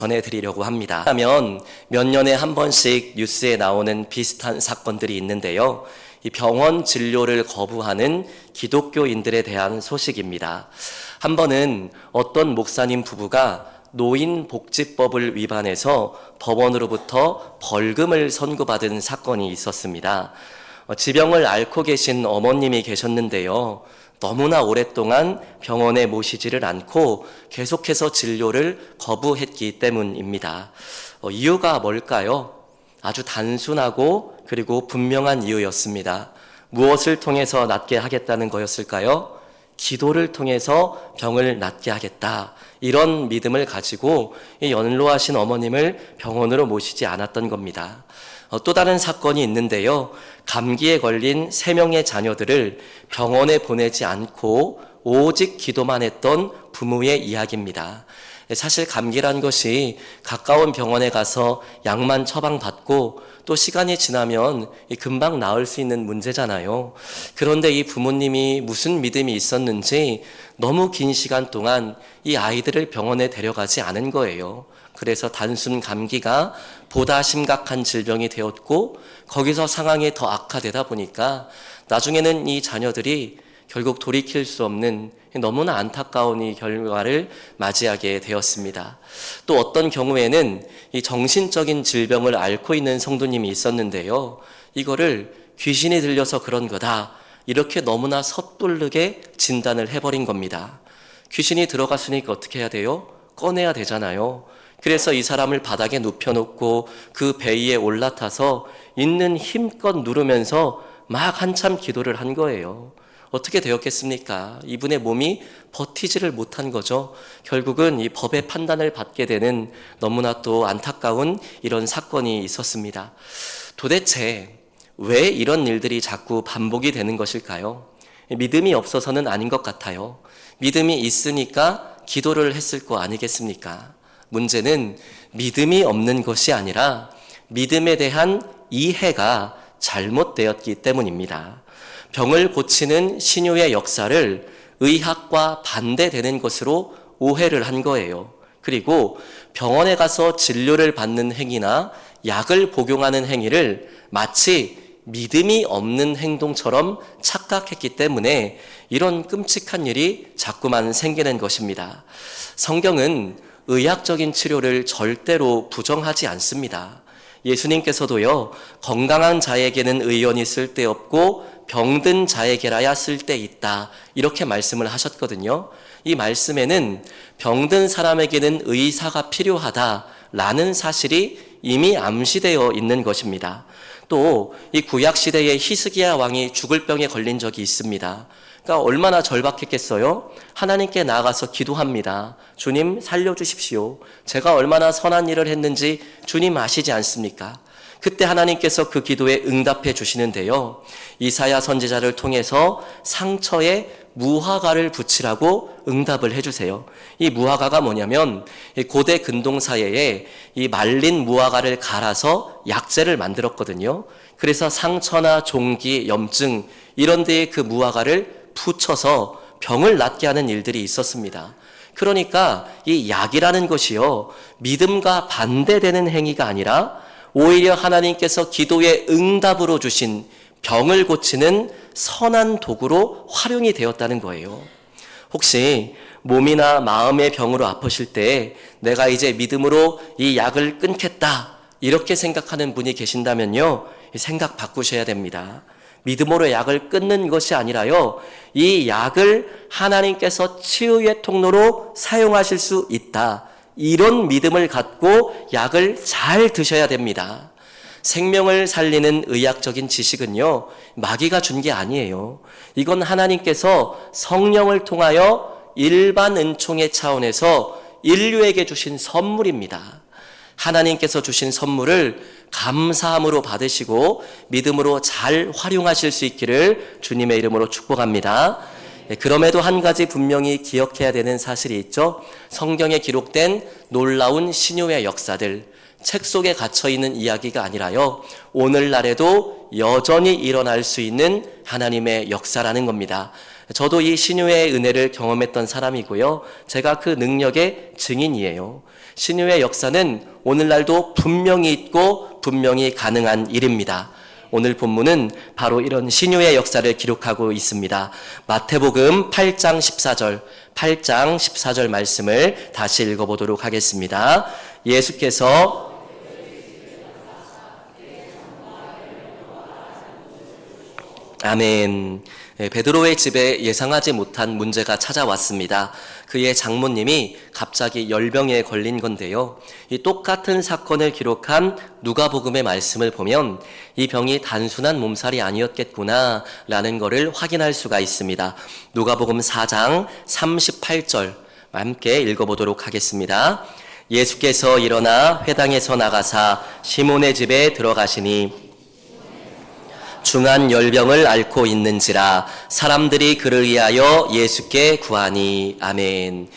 전해드리려고 합니다. 그러면 몇 년에 한 번씩 뉴스에 나오는 비슷한 사건들이 있는데요. 이 병원 진료를 거부하는 기독교인들에 대한 소식입니다. 한 번은 어떤 목사님 부부가 노인복지법을 위반해서 법원으로부터 벌금을 선고받은 사건이 있었습니다. 지병을 앓고 계신 어머님이 계셨는데요. 너무나 오랫동안 병원에 모시지를 않고 계속해서 진료를 거부했기 때문입니다. 이유가 뭘까요? 아주 단순하고 그리고 분명한 이유였습니다. 무엇을 통해서 낫게 하겠다는 거였을까요? 기도를 통해서 병을 낫게 하겠다. 이런 믿음을 가지고 이 연로하신 어머님을 병원으로 모시지 않았던 겁니다. 또 다른 사건이 있는데요. 감기에 걸린 3명의 자녀들을 병원에 보내지 않고 오직 기도만 했던 부모의 이야기입니다. 사실 감기란 것이 가까운 병원에 가서 약만 처방받고 또 시간이 지나면 금방 나을 수 있는 문제잖아요. 그런데 이 부모님이 무슨 믿음이 있었는지 너무 긴 시간 동안 이 아이들을 병원에 데려가지 않은 거예요. 그래서 단순 감기가 보다 심각한 질병이 되었고 거기서 상황이 더 악화되다 보니까 나중에는 이 자녀들이 결국 돌이킬 수 없는 너무나 안타까운 이 결과를 맞이하게 되었습니다. 또 어떤 경우에는 이 정신적인 질병을 앓고 있는 성도님이 있었는데요. 이거를 귀신이 들려서 그런 거다. 이렇게 너무나 섣부르게 진단을 해버린 겁니다. 귀신이 들어갔으니까 어떻게 해야 돼요? 꺼내야 되잖아요. 그래서 이 사람을 바닥에 눕혀놓고 그 배 위에 올라타서 있는 힘껏 누르면서 막 한참 기도를 한 거예요. 어떻게 되었겠습니까? 이분의 몸이 버티지를 못한 거죠. 결국은 이 법의 판단을 받게 되는 너무나 또 안타까운 이런 사건이 있었습니다. 도대체 왜 이런 일들이 자꾸 반복이 되는 것일까요? 믿음이 없어서는 아닌 것 같아요. 믿음이 있으니까 기도를 했을 거 아니겠습니까? 문제는 믿음이 없는 것이 아니라 믿음에 대한 이해가 잘못되었기 때문입니다. 병을 고치는 신유의 역사를 의학과 반대되는 것으로 오해를 한 거예요. 그리고 병원에 가서 진료를 받는 행위나 약을 복용하는 행위를 마치 믿음이 없는 행동처럼 착각했기 때문에 이런 끔찍한 일이 자꾸만 생기는 것입니다. 성경은 의학적인 치료를 절대로 부정하지 않습니다. 예수님께서도요, 건강한 자에게는 의원이 쓸데없고 병든 자에게라야 쓸데있다. 이렇게 말씀을 하셨거든요. 이 말씀에는 병든 사람에게는 의사가 필요하다라는 사실이 이미 암시되어 있는 것입니다. 또 이 구약시대에 히스기야 왕이 죽을 병에 걸린 적이 있습니다. 그러니까 얼마나 절박했겠어요? 하나님께 나아가서 기도합니다. 주님 살려주십시오. 제가 얼마나 선한 일을 했는지 주님 아시지 않습니까? 그때 하나님께서 그 기도에 응답해 주시는데요. 이사야 선지자를 통해서 상처에 무화과를 붙이라고 응답을 해주세요. 이 무화과가 뭐냐면 고대 근동사회에 이 말린 무화과를 갈아서 약재를 만들었거든요. 그래서 상처나 종기, 염증 이런 데에 그 무화과를 붙여서 병을 낫게 하는 일들이 있었습니다. 그러니까 이 약이라는 것이요, 믿음과 반대되는 행위가 아니라 오히려 하나님께서 기도의 응답으로 주신 병을 고치는 선한 도구로 활용이 되었다는 거예요. 혹시 몸이나 마음의 병으로 아프실 때 내가 이제 믿음으로 이 약을 끊겠다 이렇게 생각하는 분이 계신다면요, 생각 바꾸셔야 됩니다. 믿음으로 약을 끊는 것이 아니라요, 이 약을 하나님께서 치유의 통로로 사용하실 수 있다. 이런 믿음을 갖고 약을 잘 드셔야 됩니다. 생명을 살리는 의학적인 지식은요, 마귀가 준 게 아니에요. 이건 하나님께서 성령을 통하여 일반 은총의 차원에서 인류에게 주신 선물입니다. 하나님께서 주신 선물을 감사함으로 받으시고 믿음으로 잘 활용하실 수 있기를 주님의 이름으로 축복합니다. 그럼에도 한 가지 분명히 기억해야 되는 사실이 있죠. 성경에 기록된 놀라운 신유의 역사들, 책 속에 갇혀있는 이야기가 아니라요, 오늘날에도 여전히 일어날 수 있는 하나님의 역사라는 겁니다. 저도 이 신유의 은혜를 경험했던 사람이고요, 제가 그 능력의 증인이에요. 신유의 역사는 오늘날도 분명히 있고 분명히 가능한 일입니다. 오늘 본문은 바로 이런 신유의 역사를 기록하고 있습니다. 마태복음 8장 14절 말씀을 다시 읽어보도록 하겠습니다. 예수께서 아멘. 베드로의 집에 예상하지 못한 문제가 찾아왔습니다. 그의 장모님이 갑자기 열병에 걸린 건데요. 이 똑같은 사건을 기록한 누가복음의 말씀을 보면 이 병이 단순한 몸살이 아니었겠구나 라는 것을 확인할 수가 있습니다. 누가복음 4장 38절 함께 읽어보도록 하겠습니다. 예수께서 일어나 회당에서 나가사 시몬의 집에 들어가시니 중한 열병을 앓고 있는지라 사람들이 그를 위하여 예수께 구하니. 아멘.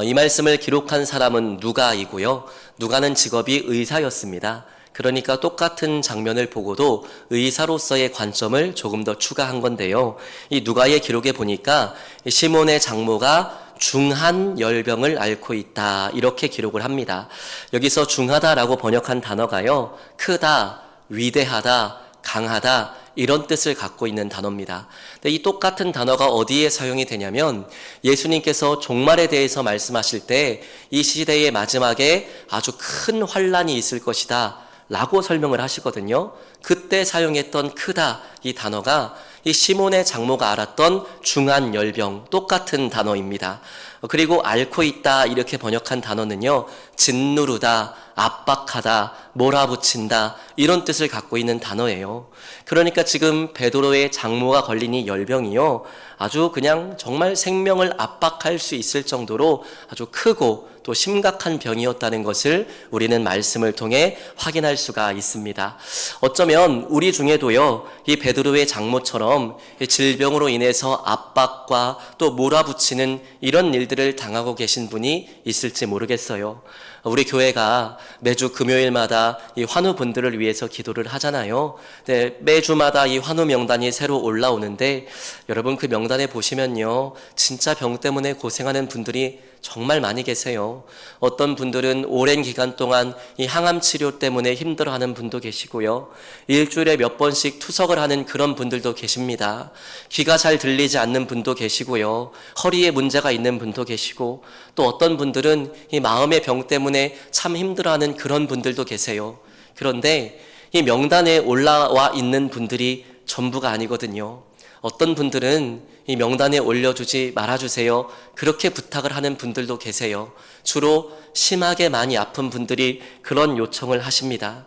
이 말씀을 기록한 사람은 누가이고요. 누가는 직업이 의사였습니다. 그러니까 똑같은 장면을 보고도 의사로서의 관점을 조금 더 추가한 건데요. 이 누가의 기록에 보니까 시몬의 장모가 중한 열병을 앓고 있다 이렇게 기록을 합니다. 여기서 중하다라고 번역한 단어가요, 크다, 위대하다, 강하다 이런 뜻을 갖고 있는 단어입니다. 근데 이 똑같은 단어가 어디에 사용이 되냐면 예수님께서 종말에 대해서 말씀하실 때 이 시대의 마지막에 아주 큰 환란이 있을 것이다 라고 설명을 하시거든요. 그때 사용했던 크다 이 단어가 이 시몬의 장모가 앓았던 중한 열병 똑같은 단어입니다. 그리고 앓고 있다 이렇게 번역한 단어는요, 짓누르다, 압박하다, 몰아붙인다 이런 뜻을 갖고 있는 단어예요. 그러니까 지금 베드로의 장모가 걸린 이 열병이요, 아주 그냥 정말 생명을 압박할 수 있을 정도로 아주 크고 또 심각한 병이었다는 것을 우리는 말씀을 통해 확인할 수가 있습니다. 어쩌면 우리 중에도요, 이 베드로의 장모처럼 질병으로 인해서 압박과 또 몰아붙이는 이런 일들을 당하고 계신 분이 있을지 모르겠어요. 우리 교회가 매주 금요일마다 이 환우분들을 위해서 기도를 하잖아요. 네, 매주마다 이 환우 명단이 새로 올라오는데 여러분 그 명단에 보시면요, 진짜 병 때문에 고생하는 분들이 정말 많이 계세요. 어떤 분들은 오랜 기간 동안 이 항암 치료 때문에 힘들어하는 분도 계시고요. 일주일에 몇 번씩 투석을 하는 그런 분들도 계십니다. 귀가 잘 들리지 않는 분도 계시고요. 허리에 문제가 있는 분도 계시고, 또 어떤 분들은 이 마음의 병 때문에 참 힘들어하는 그런 분들도 계세요. 그런데 이 명단에 올라와 있는 분들이 전부가 아니거든요. 어떤 분들은 이 명단에 올려주지 말아주세요 그렇게 부탁을 하는 분들도 계세요. 주로 심하게 많이 아픈 분들이 그런 요청을 하십니다.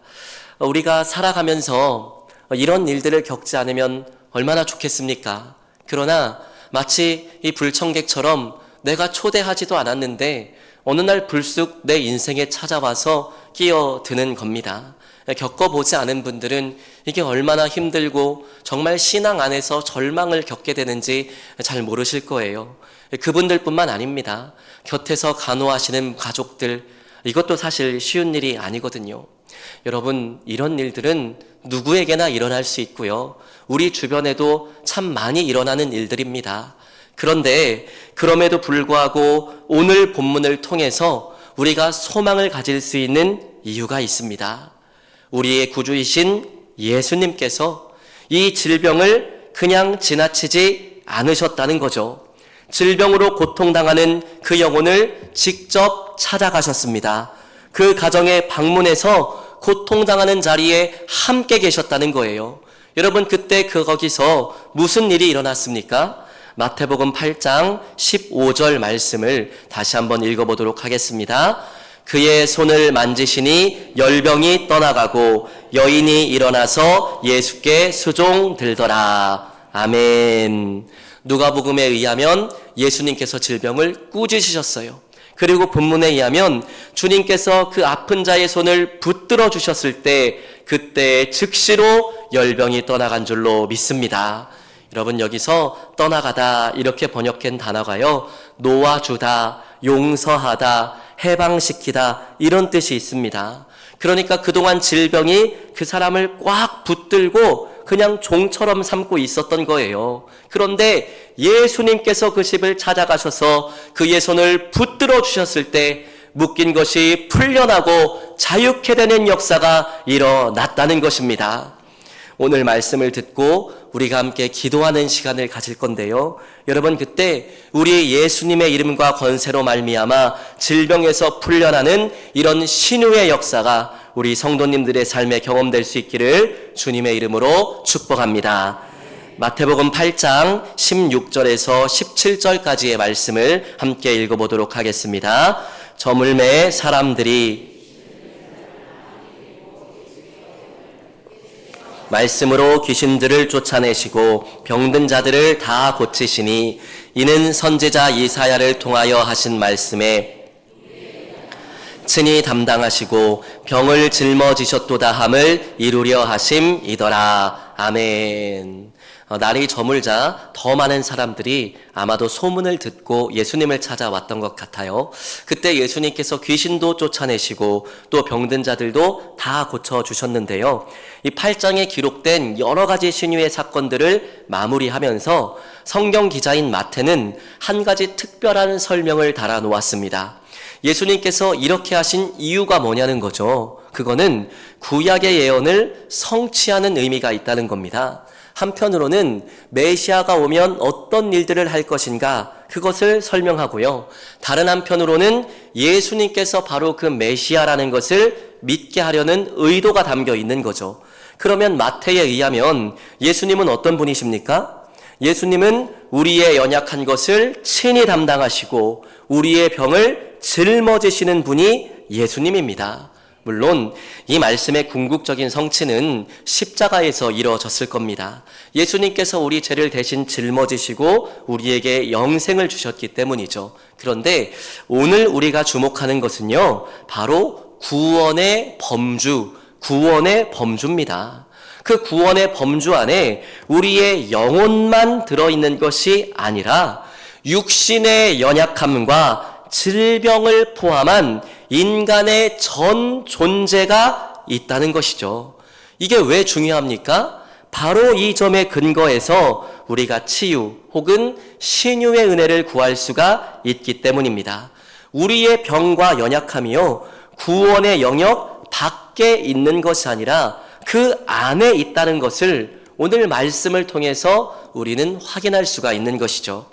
우리가 살아가면서 이런 일들을 겪지 않으면 얼마나 좋겠습니까? 그러나 마치 이 불청객처럼 내가 초대하지도 않았는데 어느 날 불쑥 내 인생에 찾아와서 끼어드는 겁니다. 겪어보지 않은 분들은 이게 얼마나 힘들고 정말 신앙 안에서 절망을 겪게 되는지 잘 모르실 거예요. 그분들뿐만 아닙니다. 곁에서 간호하시는 가족들, 이것도 사실 쉬운 일이 아니거든요. 여러분, 이런 일들은 누구에게나 일어날 수 있고요, 우리 주변에도 참 많이 일어나는 일들입니다. 그런데 그럼에도 불구하고 오늘 본문을 통해서 우리가 소망을 가질 수 있는 이유가 있습니다. 우리의 구주이신 예수님께서 이 질병을 그냥 지나치지 않으셨다는 거죠. 질병으로 고통당하는 그 영혼을 직접 찾아가셨습니다. 그 가정에 방문해서 고통당하는 자리에 함께 계셨다는 거예요. 여러분, 그때 거기서 무슨 일이 일어났습니까? 마태복음 8장 15절 말씀을 다시 한번 읽어보도록 하겠습니다. 그의 손을 만지시니 열병이 떠나가고 여인이 일어나서 예수께 수종들더라. 아멘. 누가복음에 의하면 예수님께서 질병을 꾸짖으셨어요. 그리고 본문에 의하면 주님께서 그 아픈 자의 손을 붙들어 주셨을 때 그때 즉시로 열병이 떠나간 줄로 믿습니다. 여러분, 여기서 떠나가다 이렇게 번역한 단어가요, 놓아주다, 용서하다, 해방시키다 이런 뜻이 있습니다. 그러니까 그동안 질병이 그 사람을 꽉 붙들고 그냥 종처럼 삼고 있었던 거예요. 그런데 예수님께서 그 집을 찾아가셔서 그의 손을 붙들어 주셨을 때 묶인 것이 풀려나고 자유케 되는 역사가 일어났다는 것입니다. 오늘 말씀을 듣고 우리가 함께 기도하는 시간을 가질 건데요. 여러분, 그때 우리 예수님의 이름과 권세로 말미암아 질병에서 풀려나는 이런 신유의 역사가 우리 성도님들의 삶에 경험될 수 있기를 주님의 이름으로 축복합니다. 마태복음 8장 16절에서 17절까지의 말씀을 함께 읽어보도록 하겠습니다. 저물매 사람들이 말씀으로 귀신들을 쫓아내시고 병든 자들을 다 고치시니 이는 선지자 이사야를 통하여 하신 말씀에 친히 담당하시고 병을 짊어지셨도다 함을 이루려 하심이더라. 아멘. 날이 저물자 더 많은 사람들이 아마도 소문을 듣고 예수님을 찾아왔던 것 같아요. 그때 예수님께서 귀신도 쫓아내시고 또 병든 자들도 다 고쳐주셨는데요. 이 8장에 기록된 여러 가지 신유의 사건들을 마무리하면서 성경 기자인 마태는 한 가지 특별한 설명을 달아놓았습니다. 예수님께서 이렇게 하신 이유가 뭐냐는 거죠. 그거는 구약의 예언을 성취하는 의미가 있다는 겁니다. 한편으로는 메시아가 오면 어떤 일들을 할 것인가 그것을 설명하고요. 다른 한편으로는 예수님께서 바로 그 메시아라는 것을 믿게 하려는 의도가 담겨 있는 거죠. 그러면 마태에 의하면 예수님은 어떤 분이십니까? 예수님은 우리의 연약한 것을 친히 담당하시고 우리의 병을 짊어지시는 분이 예수님입니다. 물론 이 말씀의 궁극적인 성취는 십자가에서 이루어졌을 겁니다. 예수님께서 우리 죄를 대신 짊어지시고 우리에게 영생을 주셨기 때문이죠. 그런데 오늘 우리가 주목하는 것은요, 바로 구원의 범주, 구원의 범주입니다. 그 구원의 범주 안에 우리의 영혼만 들어있는 것이 아니라 육신의 연약함과 질병을 포함한 인간의 전 존재가 있다는 것이죠. 이게 왜 중요합니까? 바로 이 점에 근거해서 우리가 치유 혹은 신유의 은혜를 구할 수가 있기 때문입니다. 우리의 병과 연약함이요, 구원의 영역 밖에 있는 것이 아니라 그 안에 있다는 것을 오늘 말씀을 통해서 우리는 확인할 수가 있는 것이죠.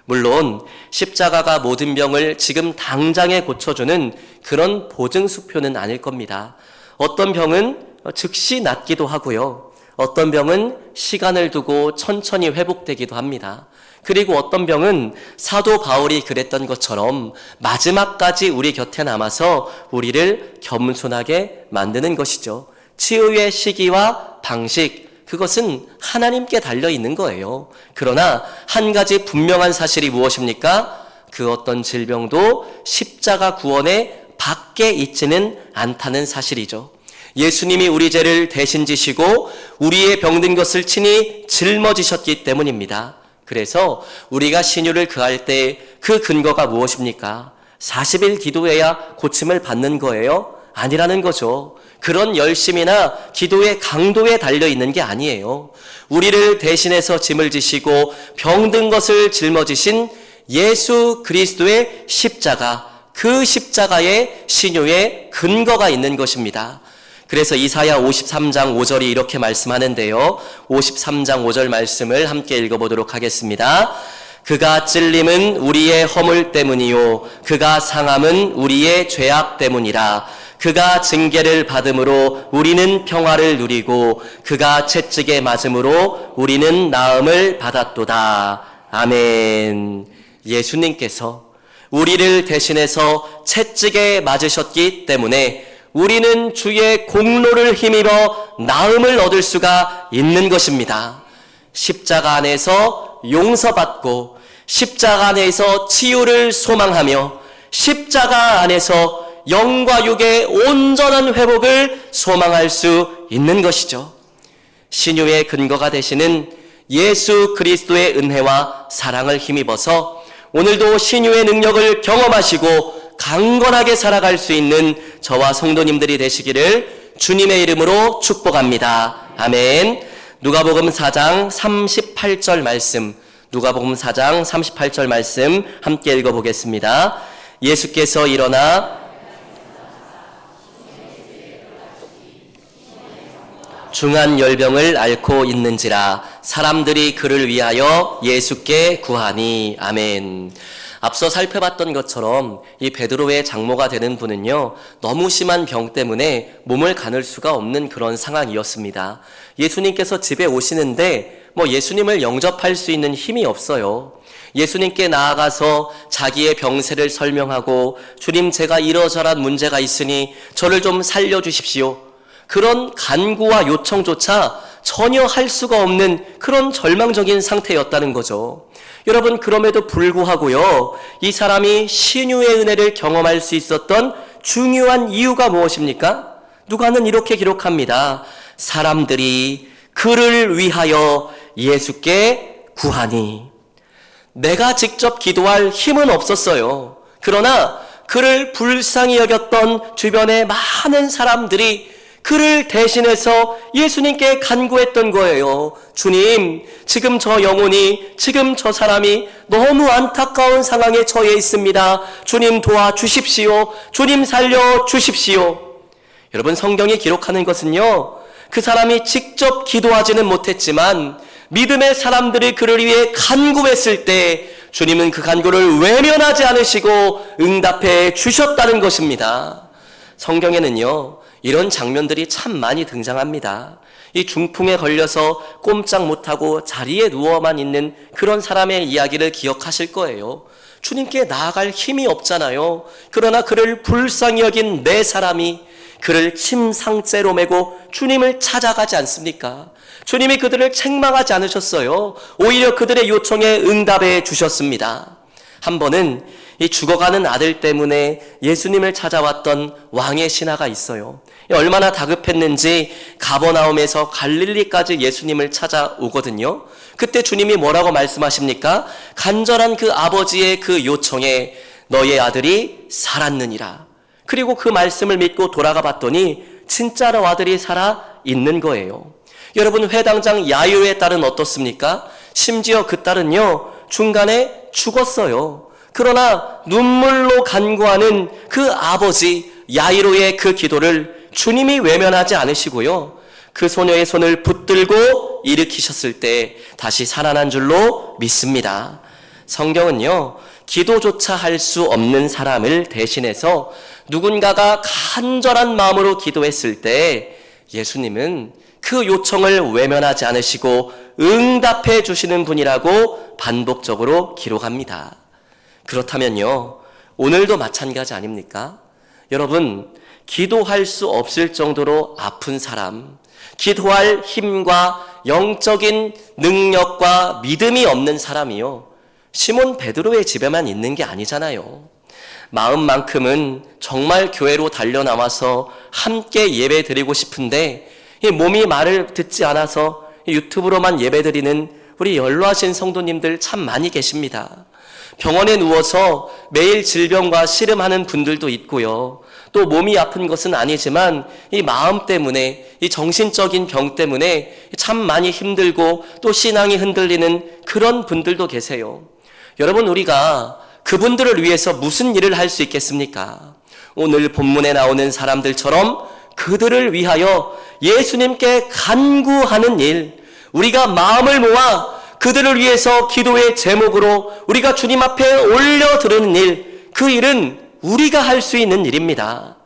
물론 십자가가 모든 병을 지금 당장에 고쳐주는 그런 보증수표는 아닐 겁니다. 어떤 병은 즉시 낫기도 하고요. 어떤 병은 시간을 두고 천천히 회복되기도 합니다. 그리고 어떤 병은 사도 바울이 그랬던 것처럼 마지막까지 우리 곁에 남아서 우리를 겸손하게 만드는 것이죠. 치유의 시기와 방식, 그것은 하나님께 달려있는 거예요. 그러나 한 가지 분명한 사실이 무엇입니까? 그 어떤 질병도 십자가 구원의 밖에 있지는 않다는 사실이죠. 예수님이 우리 죄를 대신 지시고 우리의 병든 것을 친히 짊어지셨기 때문입니다. 그래서 우리가 신유를 구할 때 그 근거가 무엇입니까? 40일 기도해야 고침을 받는 거예요? 아니라는 거죠. 그런 열심이나 기도의 강도에 달려있는 게 아니에요. 우리를 대신해서 짐을 지시고 병든 것을 짊어지신 예수 그리스도의 십자가, 그 십자가의 신유의 근거가 있는 것입니다. 그래서 이사야 53장 5절이 이렇게 말씀하는데요. 53장 5절 말씀을 함께 읽어보도록 하겠습니다. 그가 찔림은 우리의 허물 때문이요 그가 상함은 우리의 죄악 때문이라. 그가 징계를 받음으로 우리는 평화를 누리고 그가 채찍에 맞음으로 우리는 나음을 받았도다. 아멘. 예수님께서 우리를 대신해서 채찍에 맞으셨기 때문에 우리는 주의 공로를 힘입어 나음을 얻을 수가 있는 것입니다. 십자가 안에서 용서받고 십자가 안에서 치유를 소망하며 십자가 안에서 영과 육의 온전한 회복을 소망할 수 있는 것이죠. 신유의 근거가 되시는 예수 그리스도의 은혜와 사랑을 힘입어서 오늘도 신유의 능력을 경험하시고 강건하게 살아갈 수 있는 저와 성도님들이 되시기를 주님의 이름으로 축복합니다. 아멘. 누가복음 4장 38절 말씀, 누가복음 4장 38절 말씀 함께 읽어보겠습니다. 예수께서 일어나 중한 열병을 앓고 있는지라 사람들이 그를 위하여 예수께 구하니. 아멘. 앞서 살펴봤던 것처럼 이 베드로의 장모가 되는 분은요, 너무 심한 병 때문에 몸을 가눌 수가 없는 그런 상황이었습니다. 예수님께서 집에 오시는데 예수님을 영접할 수 있는 힘이 없어요. 예수님께 나아가서 자기의 병세를 설명하고, 주님, 제가 이러저러한 문제가 있으니 저를 좀 살려주십시오, 그런 간구와 요청조차 전혀 할 수가 없는 그런 절망적인 상태였다는 거죠. 여러분, 그럼에도 불구하고요, 이 사람이 신유의 은혜를 경험할 수 있었던 중요한 이유가 무엇입니까? 누가는 이렇게 기록합니다. 사람들이 그를 위하여 예수께 구하니. 내가 직접 기도할 힘은 없었어요. 그러나 그를 불쌍히 여겼던 주변의 많은 사람들이 그를 대신해서 예수님께 간구했던 거예요. 주님, 지금 저 영혼이, 지금 저 사람이 너무 안타까운 상황에 처해 있습니다. 주님 도와주십시오. 주님 살려주십시오. 여러분, 성경이 기록하는 것은요, 그 사람이 직접 기도하지는 못했지만 믿음의 사람들이 그를 위해 간구했을 때 주님은 그 간구를 외면하지 않으시고 응답해 주셨다는 것입니다. 성경에는요, 이런 장면들이 참 많이 등장합니다. 이 중풍에 걸려서 꼼짝 못하고 자리에 누워만 있는 그런 사람의 이야기를 기억하실 거예요. 주님께 나아갈 힘이 없잖아요. 그러나 그를 불쌍히 여긴 네 사람이 그를 침상째로 메고 주님을 찾아가지 않습니까? 주님이 그들을 책망하지 않으셨어요. 오히려 그들의 요청에 응답해 주셨습니다. 한 번은 이 죽어가는 아들 때문에 예수님을 찾아왔던 왕의 신하가 있어요. 얼마나 다급했는지 가버나움에서 갈릴리까지 예수님을 찾아오거든요. 그때 주님이 뭐라고 말씀하십니까? 간절한 그 아버지의 그 요청에 너의 아들이 살았느니라. 그리고 그 말씀을 믿고 돌아가 봤더니 진짜로 아들이 살아 있는 거예요. 여러분, 회당장 야이로의 딸은 어떻습니까? 심지어 그 딸은요, 중간에 죽었어요. 그러나 눈물로 간구하는 그 아버지 야이로의 그 기도를 주님이 외면하지 않으시고요, 그 소녀의 손을 붙들고 일으키셨을 때 다시 살아난 줄로 믿습니다. 성경은요, 기도조차 할 수 없는 사람을 대신해서 누군가가 간절한 마음으로 기도했을 때 예수님은 그 요청을 외면하지 않으시고 응답해 주시는 분이라고 반복적으로 기록합니다. 그렇다면요, 오늘도 마찬가지 아닙니까? 여러분, 기도할 수 없을 정도로 아픈 사람, 기도할 힘과 영적인 능력과 믿음이 없는 사람이요, 시몬 베드로의 집에만 있는 게 아니잖아요. 마음만큼은 정말 교회로 달려나와서 함께 예배 드리고 싶은데 이 몸이 말을 듣지 않아서 유튜브로만 예배 드리는 우리 연로하신 성도님들 참 많이 계십니다. 병원에 누워서 매일 질병과 씨름하는 분들도 있고요. 또 몸이 아픈 것은 아니지만 이 마음 때문에, 이 정신적인 병 때문에 참 많이 힘들고 또 신앙이 흔들리는 그런 분들도 계세요. 여러분, 우리가 그분들을 위해서 무슨 일을 할 수 있겠습니까? 오늘 본문에 나오는 사람들처럼 그들을 위하여 예수님께 간구하는 일, 우리가 마음을 모아 그들을 위해서 기도의 제목으로 우리가 주님 앞에 올려드리는 일, 그 일은 우리가 할 수 있는 일입니다.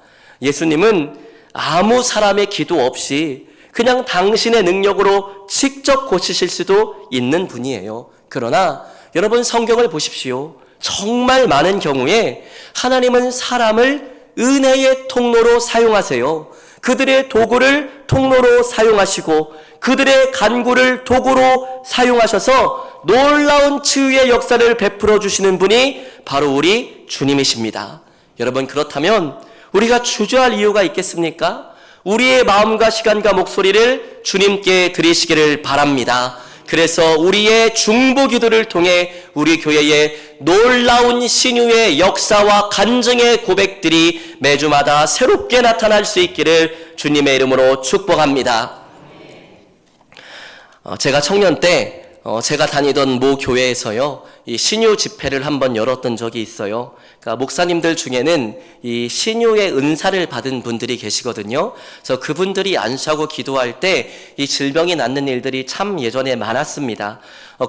예수님은 아무 사람의 기도 없이 그냥 당신의 능력으로 직접 고치실 수도 있는 분이에요. 그러나 여러분, 성경을 보십시오. 정말 많은 경우에 하나님은 사람을 은혜의 통로로 사용하세요. 그들의 도구를 통로로 사용하시고 그들의 간구를 도구로 사용하셔서 놀라운 치유의 역사를 베풀어 주시는 분이 바로 우리 주님이십니다. 여러분, 그렇다면 우리가 주저할 이유가 있겠습니까? 우리의 마음과 시간과 목소리를 주님께 드리시기를 바랍니다. 그래서 우리의 중보 기도를 통해 우리 교회의 놀라운 신유의 역사와 간증의 고백들이 매주마다 새롭게 나타날 수 있기를 주님의 이름으로 축복합니다. 제가 청년 때 제가 다니던 모 교회에서요, 이 신유 집회를 한번 열었던 적이 있어요. 그러니까 목사님들 중에는 이 신유의 은사를 받은 분들이 계시거든요. 그래서 그분들이 안수하고 기도할 때 이 질병이 낫는 일들이 참 예전에 많았습니다.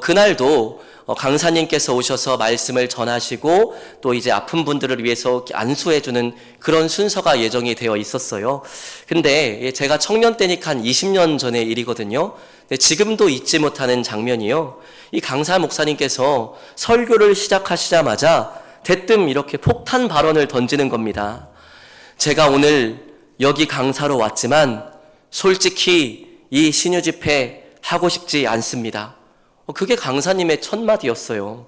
그날도 강사님께서 오셔서 말씀을 전하시고 또 이제 아픈 분들을 위해서 안수해주는 그런 순서가 예정이 되어 있었어요. 근데 제가 청년 때니까 한 20년 전의 일이거든요. 지금도 잊지 못하는 장면이요. 이 강사 목사님께서 설교를 시작하시자마자 대뜸 이렇게 폭탄 발언을 던지는 겁니다. 제가 오늘 여기 강사로 왔지만 솔직히 이 신유 집회 하고 싶지 않습니다. 그게 강사님의 첫 마디였어요.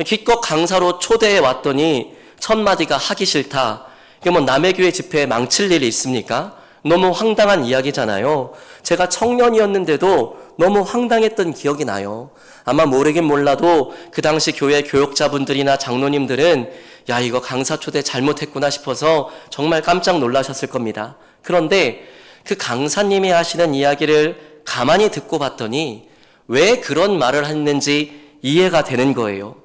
기껏 강사로 초대해 왔더니 첫 마디가 하기 싫다. 이게 뭐 남의 교회 집회에 망칠 일이 있습니까? 너무 황당한 이야기잖아요. 제가 청년이었는데도 너무 황당했던 기억이 나요. 아마 모르긴 몰라도 그 당시 교회 교역자분들이나 장로님들은 야, 이거 강사 초대 잘못했구나 싶어서 정말 깜짝 놀라셨을 겁니다. 그런데 그 강사님이 하시는 이야기를 가만히 듣고 봤더니 왜 그런 말을 했는지 이해가 되는 거예요.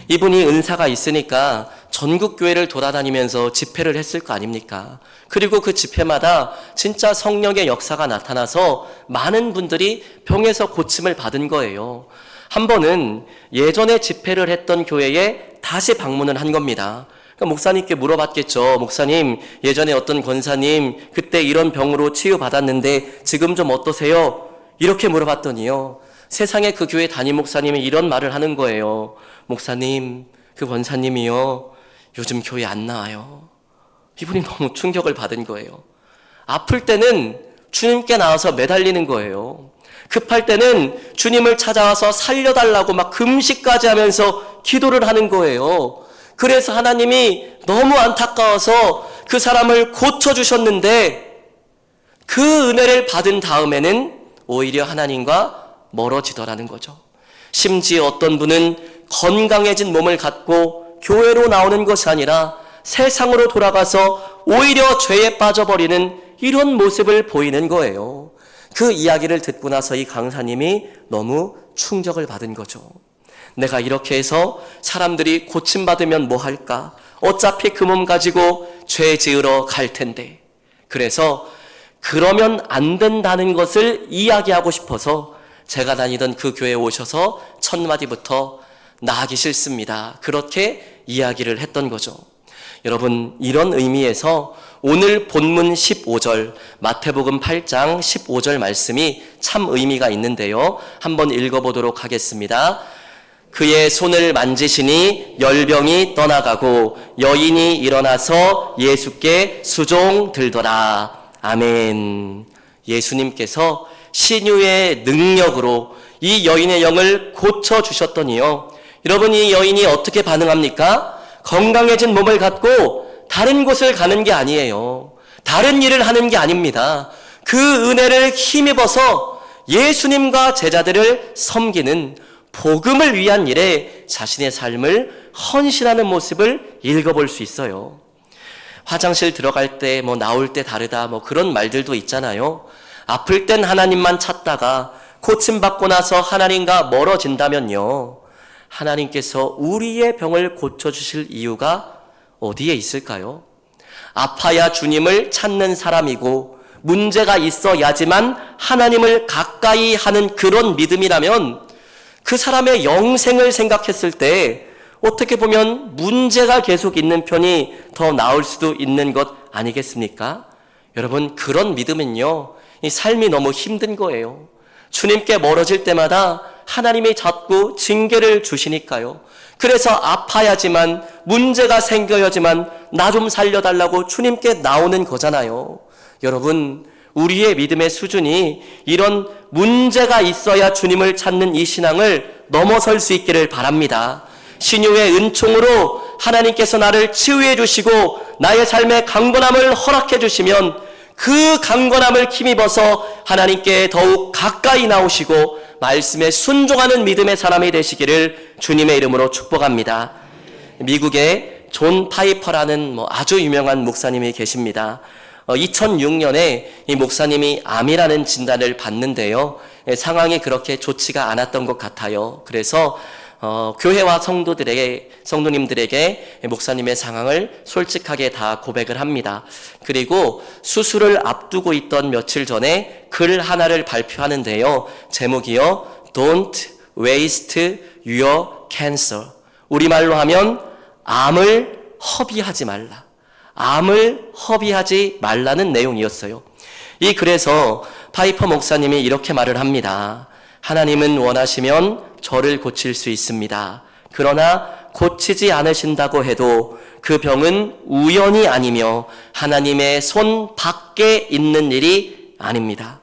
이분이 은사가 있으니까 전국 교회를 돌아다니면서 집회를 했을 거 아닙니까? 그리고 그 집회마다 진짜 성령의 역사가 나타나서 많은 분들이 병에서 고침을 받은 거예요. 한 번은 예전에 집회를 했던 교회에 다시 방문을 한 겁니다. 그러니까 목사님께 물어봤겠죠. 목사님, 예전에 어떤 권사님 그때 이런 병으로 치유받았는데 지금 좀 어떠세요? 이렇게 물어봤더니요, 세상에 그 교회 담임 목사님이 이런 말을 하는 거예요. 목사님, 그 권사님이요, 요즘 교회 안 나와요. 이분이 너무 충격을 받은 거예요. 아플 때는 주님께 나와서 매달리는 거예요. 급할 때는 주님을 찾아와서 살려달라고 막 금식까지 하면서 기도를 하는 거예요. 그래서 하나님이 너무 안타까워서 그 사람을 고쳐주셨는데 그 은혜를 받은 다음에는 오히려 하나님과 멀어지더라는 거죠. 심지어 어떤 분은 건강해진 몸을 갖고 교회로 나오는 것이 아니라 세상으로 돌아가서 오히려 죄에 빠져버리는 이런 모습을 보이는 거예요. 그 이야기를 듣고 나서 이 강사님이 너무 충격을 받은 거죠. 내가 이렇게 해서 사람들이 고침받으면 뭐 할까? 어차피 그 몸 가지고 죄 지으러 갈 텐데. 그래서 그러면 안 된다는 것을 이야기하고 싶어서 제가 다니던 그 교회에 오셔서 첫 마디부터 나가기 싫습니다. 그렇게 이야기를 했던 거죠. 여러분, 이런 의미에서 오늘 본문 15절, 마태복음 8장 15절 말씀이 참 의미가 있는데요. 한번 읽어보도록 하겠습니다. 그의 손을 만지시니 열병이 떠나가고 여인이 일어나서 예수께 수종 들더라. 아멘. 예수님께서 신유의 능력으로 이 여인의 영을 고쳐주셨더니요, 여러분, 이 여인이 어떻게 반응합니까? 건강해진 몸을 갖고 다른 곳을 가는 게 아니에요. 다른 일을 하는 게 아닙니다. 그 은혜를 힘입어서 예수님과 제자들을 섬기는 복음을 위한 일에 자신의 삶을 헌신하는 모습을 읽어볼 수 있어요. 화장실 들어갈 때 나올 때 다르다 그런 말들도 있잖아요. 아플 땐 하나님만 찾다가 고침받고 나서 하나님과 멀어진다면요, 하나님께서 우리의 병을 고쳐주실 이유가 어디에 있을까요? 아파야 주님을 찾는 사람이고 문제가 있어야지만 하나님을 가까이 하는 그런 믿음이라면 그 사람의 영생을 생각했을 때 어떻게 보면 문제가 계속 있는 편이 더 나을 수도 있는 것 아니겠습니까? 여러분, 그런 믿음은요, 이 삶이 너무 힘든 거예요. 주님께 멀어질 때마다 하나님이 자꾸 징계를 주시니까요. 그래서 아파야지만, 문제가 생겨야지만 나 좀 살려달라고 주님께 나오는 거잖아요. 여러분, 우리의 믿음의 수준이 이런 문제가 있어야 주님을 찾는 이 신앙을 넘어설 수 있기를 바랍니다. 신유의 은총으로 하나님께서 나를 치유해 주시고 나의 삶의 강건함을 허락해 주시면 그 강건함을 힘입어서 하나님께 더욱 가까이 나오시고 말씀에 순종하는 믿음의 사람이 되시기를 주님의 이름으로 축복합니다. 미국에 존 파이퍼라는 아주 유명한 목사님이 계십니다. 2006년에 이 목사님이 암이라는 진단을 받는데요. 상황이 그렇게 좋지가 않았던 것 같아요. 그래서 교회와 성도님들에게 목사님의 상황을 솔직하게 다 고백을 합니다. 그리고 수술을 앞두고 있던 며칠 전에 글 하나를 발표하는데요. 제목이요. Don't waste your cancer. 우리말로 하면 암을 허비하지 말라. 암을 허비하지 말라는 내용이었어요. 이 글에서 파이퍼 목사님이 이렇게 말을 합니다. 하나님은 원하시면 저를 고칠 수 있습니다. 그러나 고치지 않으신다고 해도 그 병은 우연이 아니며 하나님의 손 밖에 있는 일이 아닙니다.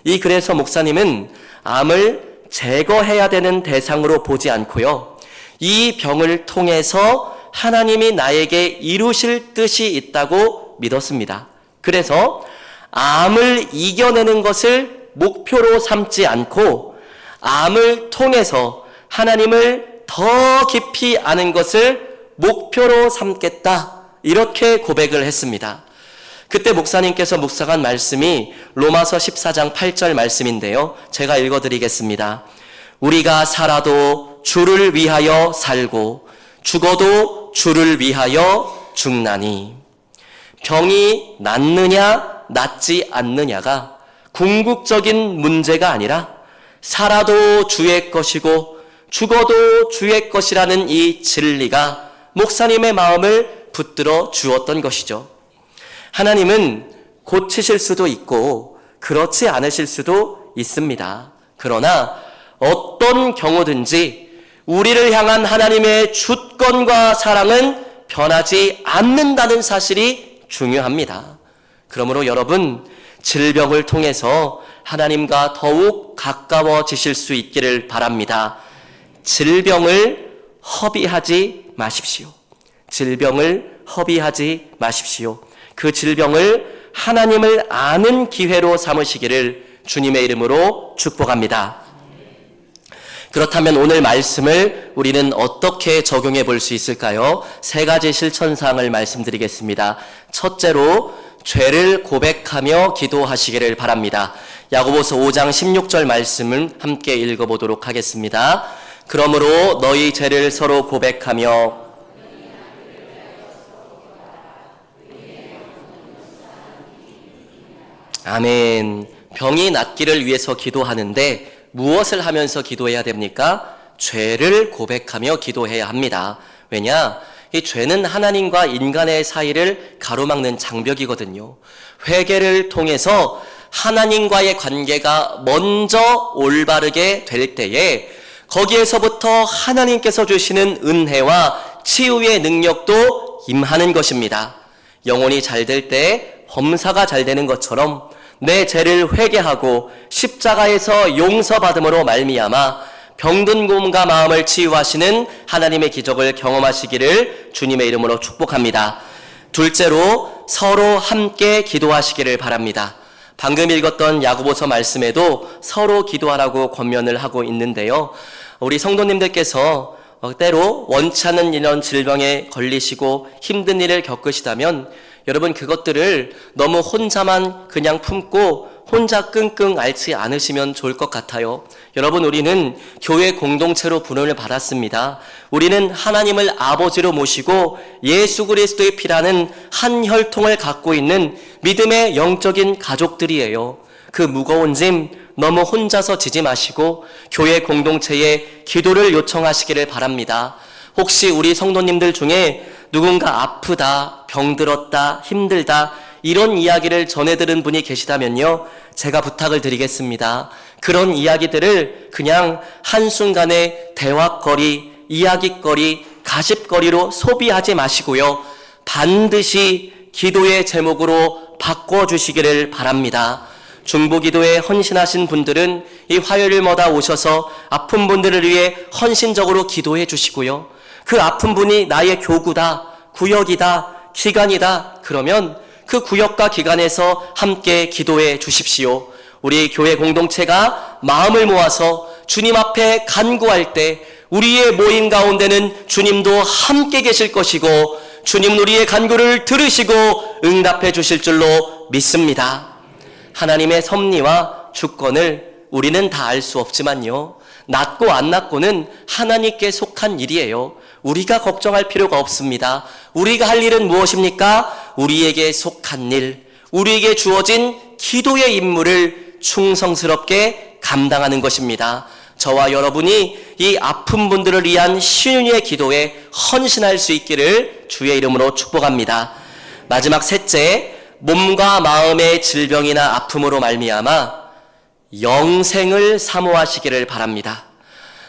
이 글에서 목사님은 암을 제거해야 되는 대상으로 보지 않고요. 이 병을 통해서 하나님이 나에게 이루실 뜻이 있다고 믿었습니다. 그래서 암을 이겨내는 것을 목표로 삼지 않고 암을 통해서 하나님을 더 깊이 아는 것을 목표로 삼겠다. 이렇게 고백을 했습니다. 그때 목사님께서 묵상한 말씀이 로마서 14장 8절 말씀인데요. 제가 읽어드리겠습니다. 우리가 살아도 주를 위하여 살고 죽어도 주를 위하여 죽나니. 병이 낫느냐 낫지 않느냐가 궁극적인 문제가 아니라 살아도 주의 것이고 죽어도 주의 것이라는 이 진리가 목사님의 마음을 붙들어 주었던 것이죠. 하나님은 고치실 수도 있고 그렇지 않으실 수도 있습니다. 그러나 어떤 경우든지 우리를 향한 하나님의 주권과 사랑은 변하지 않는다는 사실이 중요합니다. 그러므로 여러분, 질병을 통해서 하나님과 더욱 가까워지실 수 있기를 바랍니다. 질병을 허비하지 마십시오. 질병을 허비하지 마십시오. 그 질병을 하나님을 아는 기회로 삼으시기를 주님의 이름으로 축복합니다. 그렇다면 오늘 말씀을 우리는 어떻게 적용해 볼 수 있을까요? 세 가지 실천사항을 말씀드리겠습니다. 첫째로 죄를 고백하며 기도하시기를 바랍니다. 야고보서 5장 16절 말씀을 함께 읽어보도록 하겠습니다. 그러므로 너희 죄를 서로 고백하며 아멘. 병이 낫기를 위해서 기도하는데 무엇을 하면서 기도해야 됩니까? 죄를 고백하며 기도해야 합니다. 왜냐? 이 죄는 하나님과 인간의 사이를 가로막는 장벽이거든요. 회개를 통해서 하나님과의 관계가 먼저 올바르게 될 때에 거기에서부터 하나님께서 주시는 은혜와 치유의 능력도 임하는 것입니다. 영혼이 잘 될 때 범사가 잘 되는 것처럼 내 죄를 회개하고 십자가에서 용서받음으로 말미암아 병든 몸과 마음을 치유하시는 하나님의 기적을 경험하시기를 주님의 이름으로 축복합니다. 둘째로 서로 함께 기도하시기를 바랍니다. 방금 읽었던 야고보서 말씀에도 서로 기도하라고 권면을 하고 있는데요. 우리 성도님들께서 때로 원치 않는 이런 질병에 걸리시고 힘든 일을 겪으시다면 여러분 그것들을 너무 혼자만 그냥 품고 혼자 끙끙 앓지 않으시면 좋을 것 같아요. 여러분 우리는 교회 공동체로 부름을 받았습니다. 우리는 하나님을 아버지로 모시고 예수 그리스도의 피라는 한 혈통을 갖고 있는 믿음의 영적인 가족들이에요. 그 무거운 짐 너무 혼자서 지지 마시고 교회 공동체에 기도를 요청하시기를 바랍니다. 혹시 우리 성도님들 중에 누군가 아프다, 병들었다, 힘들다 이런 이야기를 전해들은 분이 계시다면요, 제가 부탁을 드리겠습니다. 그런 이야기들을 그냥 한순간에 대화거리, 이야기거리, 가십거리로 소비하지 마시고요, 반드시 기도의 제목으로 바꿔주시기를 바랍니다. 중보기도에 헌신하신 분들은 이 화요일마다 오셔서 아픈 분들을 위해 헌신적으로 기도해 주시고요, 그 아픈 분이 나의 교구다, 구역이다, 기간이다 그러면 그 구역과 기간에서 함께 기도해 주십시오. 우리 교회 공동체가 마음을 모아서 주님 앞에 간구할 때 우리의 모임 가운데는 주님도 함께 계실 것이고 주님 우리의 간구를 들으시고 응답해 주실 줄로 믿습니다. 하나님의 섭리와 주권을 우리는 다 알 수 없지만요, 낫고 안 낫고는 하나님께 속한 일이에요. 우리가 걱정할 필요가 없습니다. 우리가 할 일은 무엇입니까? 우리에게 속한 일, 우리에게 주어진 기도의 임무를 충성스럽게 감당하는 것입니다. 저와 여러분이 이 아픈 분들을 위한 신윤의 기도에 헌신할 수 있기를 주의 이름으로 축복합니다. 마지막 셋째, 몸과 마음의 질병이나 아픔으로 말미암아 영생을 사모하시기를 바랍니다.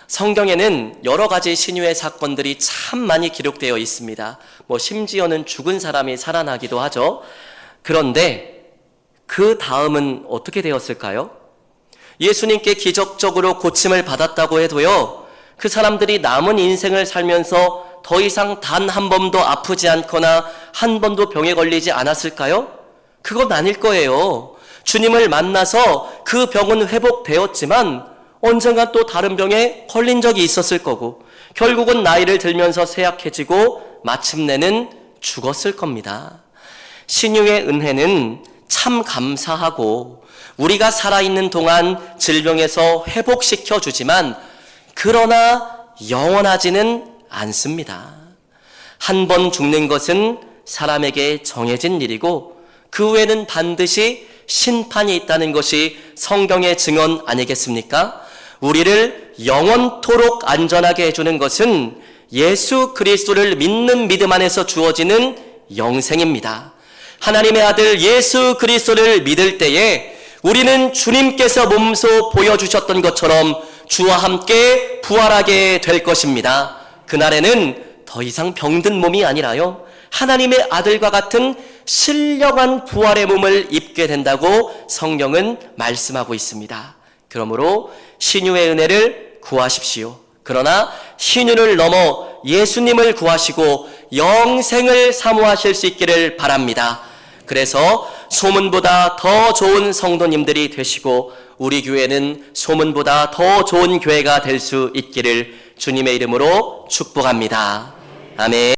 성경에는 여러 가지 신유의 사건들이 참 많이 기록되어 있습니다. 심지어는 죽은 사람이 살아나기도 하죠. 그런데 그 다음은 어떻게 되었을까요? 예수님께 기적적으로 고침을 받았다고 해도요, 그 사람들이 남은 인생을 살면서 더 이상 단 한 번도 아프지 않거나 한 번도 병에 걸리지 않았을까요? 그건 아닐 거예요. 주님을 만나서 그 병은 회복되었지만 언젠가 또 다른 병에 걸린 적이 있었을 거고, 결국은 나이를 들면서 쇠약해지고 마침내는 죽었을 겁니다. 신유의 은혜는 참 감사하고 우리가 살아있는 동안 질병에서 회복시켜 주지만 그러나 영원하지는 않습니다. 한 번 죽는 것은 사람에게 정해진 일이고 그 후에는 반드시 심판이 있다는 것이 성경의 증언 아니겠습니까? 우리를 영원토록 안전하게 해주는 것은 예수 그리스도를 믿는 믿음 안에서 주어지는 영생입니다. 하나님의 아들 예수 그리스도를 믿을 때에 우리는 주님께서 몸소 보여주셨던 것처럼 주와 함께 부활하게 될 것입니다. 그날에는 더 이상 병든 몸이 아니라요, 하나님의 아들과 같은 신령한 부활의 몸을 입게 된다고 성경은 말씀하고 있습니다. 그러므로 신유의 은혜를 구하십시오. 그러나 신유를 넘어 예수님을 구하시고 영생을 사모하실 수 있기를 바랍니다. 그래서 소문보다 더 좋은 성도님들이 되시고 우리 교회는 소문보다 더 좋은 교회가 될 수 있기를 주님의 이름으로 축복합니다. 아멘.